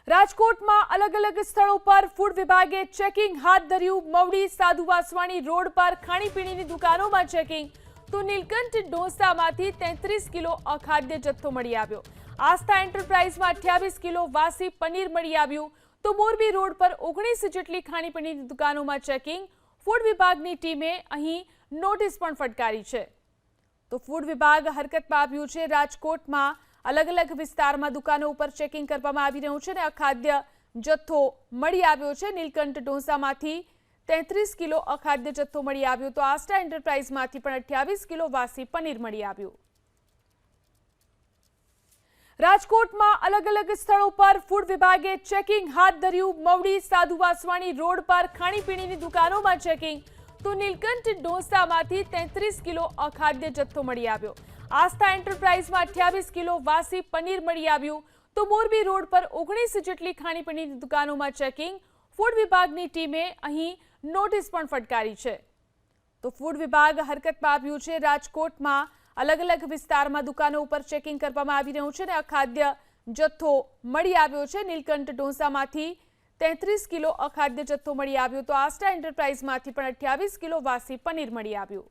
રાજકોટમાં અલગ અલગ સ્થળો પર ફૂડ વિભાગે ચેકિંગ હાથ ધર્યું। મવડી સાધુ વાસવાણી રોડ પર ખાણીપીણીની દુકાનોમાં ચેકિંગ તો નીલકંઠ ઢોસામાંથી 33 કિલો અખાદ્ય જથ્થો મળી આવ્યો। આસ્થા એન્ટરપ્રાઇઝમાં 28 કિલો વાસી પનીર મળી આવ્યું તો મોરબી રોડ પર 19 જેટલી ખાણીપીણીની દુકાનોમાં ચેકિંગ। ફૂડ વિભાગની ટીમે અહીં નોટિસ પણ ફટકારી છે તો ફૂડ વિભાગ હરકતમાં આવ્યું છે। રાજકોટમાં अलग अलग विस्तार में दुकानों पर चेकिंग करवामां आवी रह्युं छे ने अखाद्य जत्थो मळी आव्यो छे। नीलकंठ ढोसामांथी 33 किलो अखाद्य जत्थो मळी आव्यो तो आस्था एंटरप्राइजमांथी पण 28 किलो वासी पनीर मळी आव्युं। राजकोटमां अलग अलग स्थळों पर फूड विभागे चेकिंग हाथ धर्युं। मवडी साधु वासवाणी रोड पर खाણીપીણીની દુકાનોમાં चेकिंग तो नीलकंठ ढोसामांथी 33 किलो अखाद्य जत्थो मळी आव्यो। आस्था एंटरप्राइजमां 28 किलो वासी पनीर मळी आव्युं तो मोरबी रोड पर 19 जेटली खाણીપીણીની દુકાનોમાં ચેકિંગ। ફૂડ વિભાગની ટીમે અહીં નોટિસ પણ ફટકારી છે તો ફૂડ વિભાગ હરકતમાં આવ્યું છે। રાજકોટમાં અલગ અલગ વિસ્તારમાં દુકાનો ઉપર ચેકિંગ કરવામાં આવી રહ્યું છે ને અખાદ્ય જથ્થો મળી આવ્યો છે। નીલકંઠ ઢોસામાંથી 33 કિલો અખાદ્ય જથ્થો મળી આવ્યો તો આસ્था એન્ટરપ્રાઇઝમાંથી પણ 28 કિલો વાસી પનીર મળી આવ્યું।